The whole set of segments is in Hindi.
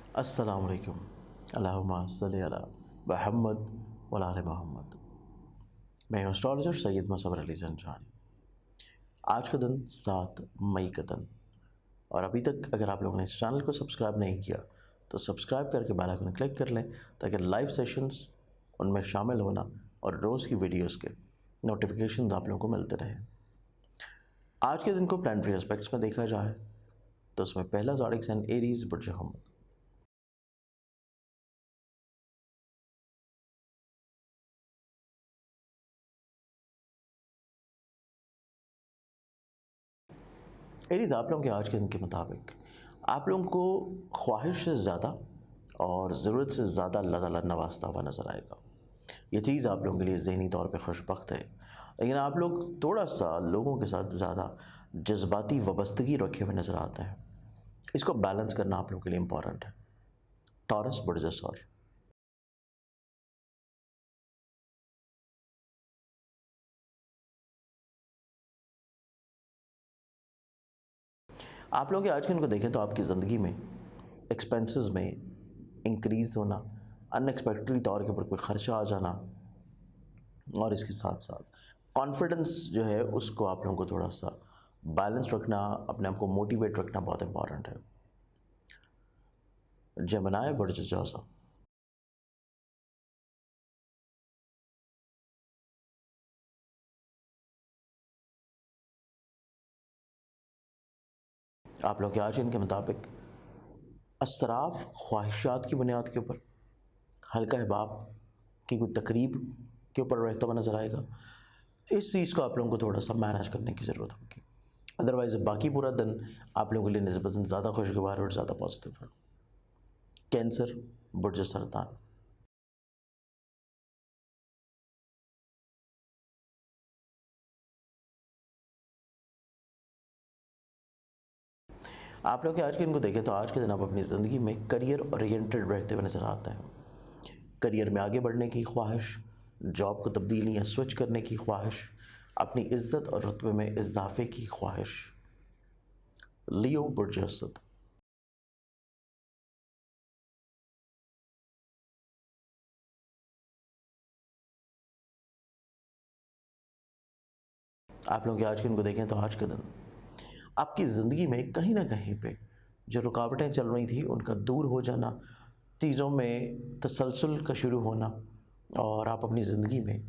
अस्सलाम वालेकुम। अल्लाहुम्मा सल्लि अला मुहम्मद व आले मोहम्मद। मैं एस्ट्रोलॉजर सैयद मुसव्वर अली ज़ंजानी। आज का दिन 7 मई का दिन, और अभी तक अगर आप लोगों ने इस चैनल को सब्सक्राइब नहीं किया तो सब्सक्राइब करके बेल आइकन क्लिक कर लें ताकि लाइव सेशंस उनमें शामिल होना और रोज़ की वीडियोस के नोटिफिकेशन आप लोगों को मिलते रहें। आज के दिन को प्लानिटरी एस्पेक्ट्स में देखा जाए तो उसमें पहला ज़ोडिक साइन एरीज बुर्ज हमत। एरीज, आप लोगों के आज के दिन के मुताबिक आप लोगों को ख्वाहिश से ज़्यादा और ज़रूरत से ज़्यादा अल्लाह ताला नवाजता हुआ नज़र आएगा। ये चीज़ आप लोगों के लिए ज़हनी तौर पे खुशबख्त है, लेकिन आप लोग थोड़ा सा लोगों के साथ ज़्यादा जज्बाती वाबस्तगी रखे हुए नज़र आते हैं। इसको बैलेंस करना आप लोगों के लिए इम्पॉर्टेंट है। टॉरस बुर्ज सौर, आप लोग के आज के दिन को देखें तो आपकी ज़िंदगी में एक्सपेंसेस में इंक्रीज़ होना, अनएक्सपेक्टेडली तौर के ऊपर कोई ख़र्चा आ जाना, और इसके साथ साथ कॉन्फिडेंस जो है उसको आप लोगों को थोड़ा सा बैलेंस रखना, अपने आप को मोटिवेट रखना बहुत इंपॉर्टेंट है। जेमिनी बुर्ज जौज़ा, आप लोग के आज के मुताबिक असराफ ख्वाहिशात की बुनियाद के ऊपर हल्का हिबाब की कोई तकरीब के ऊपर रहता हुआ नज़र आएगा। इस चीज़ को आप लोगों को थोड़ा सा मैनेज करने की ज़रूरत होगी। अदरवाइज़ बाकी पूरा दिन आप लोगों के लिए निस्बतन ज़्यादा खुशगवार और ज़्यादा पॉजिटिव है। कैंसर बुर्ज सरतान, आप लोग के आज के दिन को देखें तो आज के दिन आप अपनी ज़िंदगी में करियर ओरिएंटेड रहते हुए नज़र आते हैं। करियर में आगे बढ़ने की ख्वाहिश, जॉब को तब्दीली या स्विच करने की ख्वाहिश, अपनी इज्जत और रुतबे में इजाफे की ख्वाहिश। लियो बुर्ज असद, आप लोग के आज के दिन को देखें तो आज का दिन आपकी ज़िंदगी में कहीं ना कहीं पे जो रुकावटें चल रही थी उनका दूर हो जाना, चीज़ों में तसलसल का शुरू होना, और आप अपनी ज़िंदगी में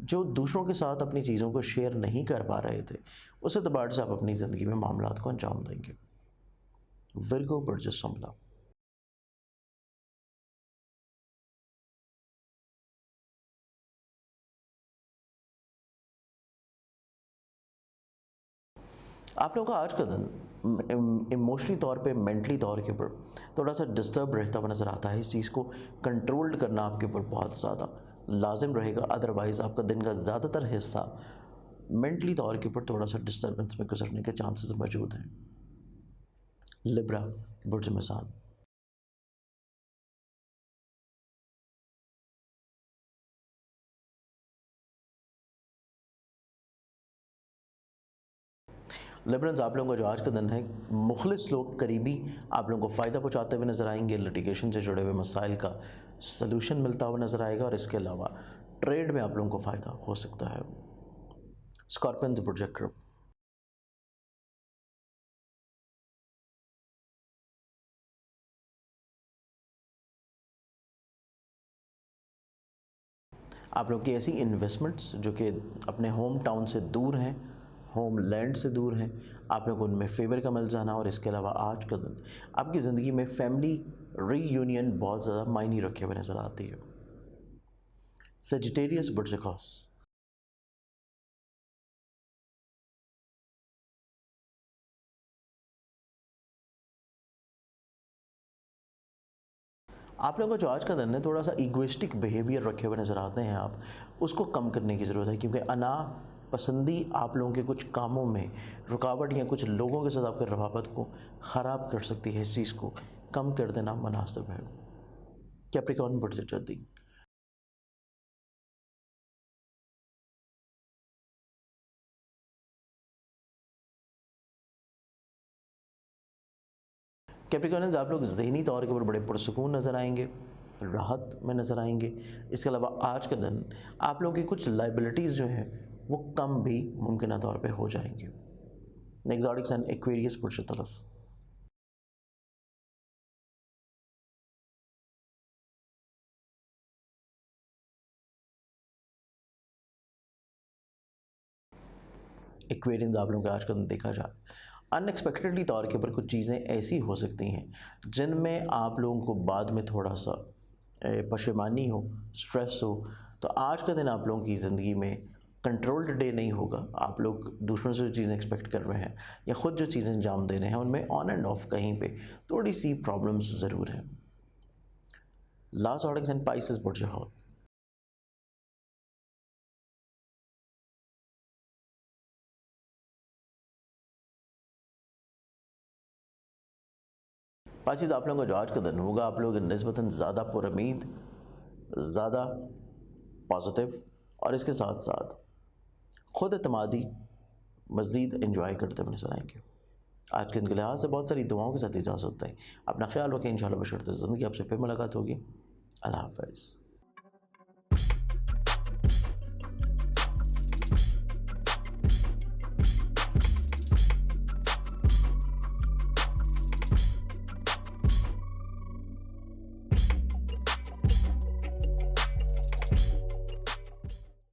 जो दूसरों के साथ अपनी चीज़ों को शेयर नहीं कर पा रहे थे उस एतबार से आप अपनी ज़िंदगी में मामलात को अंजाम देंगे। विर्गो बुर्ज संभला, आप लोगों का आज का दिन इमोशनली तौर पे, मेंटली तौर के ऊपर थोड़ा सा डिस्टर्ब रहता हुआ नज़र आता है। इस चीज़ को कंट्रोल्ड करना आपके ऊपर बहुत ज़्यादा लाजिम रहेगा, अदरवाइज़ आपका दिन का ज़्यादातर हिस्सा मेंटली तौर के ऊपर थोड़ा सा डिस्टर्बेंस में गुजरने के चांसेस मौजूद हैं। लिब्रा बुर्ज मिसान, लिबरल्स, आप लोगों का जो आज का दिन है, मुखलिस लोग करीबी आप लोगों को फ़ायदा पहुँचाते हुए नज़र आएंगे। लिटिगेशन से जुड़े हुए मसाइल का सलूशन मिलता हुआ नज़र आएगा, और इसके अलावा ट्रेड में आप लोगों को फ़ायदा हो सकता है। स्कॉर्पियन बुर्ज अक्रब, आप लोग की ऐसी इन्वेस्टमेंट्स जो कि अपने होम टाउन से दूर हैं, होम लैंड से दूर हैं, आप लोग को उनमें फेवर का मिल जाना, और इसके अलावा आज का दिन आपकी ज़िंदगी में फैमिली रीयूनियन बहुत ज़्यादा मायने रखे हुए नज़र आती है। सेजिटेरियस बुर्ज कॉस, आप लोगों का जो आज का दिन है थोड़ा सा इगोइस्टिक बिहेवियर रखे हुए नज़र आते हैं। आप उसको कम करने की ज़रूरत है, क्योंकि अना पसंदी आप लोगों के कुछ कामों में रुकावट या कुछ लोगों के साथ आपके रवाबत को ख़राब कर सकती है। इस चीज़ को कम कर देना मुनासिब है। कैप्रिकॉर्न बुर्ज जद्दी, कैप्रिकॉर्नियंस, आप लोग ज़हनी तौर के ऊपर बड़े पुरसकून नज़र आएंगे, राहत में नज़र आएंगे। इसके अलावा आज का दिन आप लोगों की कुछ लाइबिलिटीज़ जो हैं वो कम भी मुमकिन तौर पे हो जाएंगे। नेक्स्ट एंड एक्वेरियस पुरुष तरफ। एक्वेरियंस, आप लोगों का आज का दिन देखा जाए अनएक्सपेक्टेडली तौर के ऊपर कुछ चीज़ें ऐसी हो सकती हैं जिनमें आप लोगों को बाद में थोड़ा सा पशेमानी हो, स्ट्रेस हो। तो आज का दिन आप लोगों की ज़िंदगी में कंट्रोल्ड डे नहीं होगा। आप लोग दूसरों से जो चीज़ें एक्सपेक्ट कर रहे हैं या ख़ुद जो चीज़ें अंजाम दे रहे हैं उनमें ऑन एंड ऑफ कहीं पे थोड़ी सी प्रॉब्लम्स ज़रूर हैं। लास्ट ऑडियंस एंड पाइसेस बुर्ज होत। पासिस, आप लोगों का जो आज का दिन होगा आप लोग निस्बतन ज़्यादा पुरउम्मीद, ज़्यादा पॉजिटिव और इसके साथ साथ ख़ुद एतमादी मज़ीद इंजॉय करते हुए नजर आएंगे। आज के दिन के लिहाज से बहुत सारी दुआओं के साथ इजाज़त दें। अपना ख्याल रखें। इंशाअल्लाह बशर्ते ज़िंदगी आपसे फिर मुलाकात होगी। अल्लाह हाफ़िज़।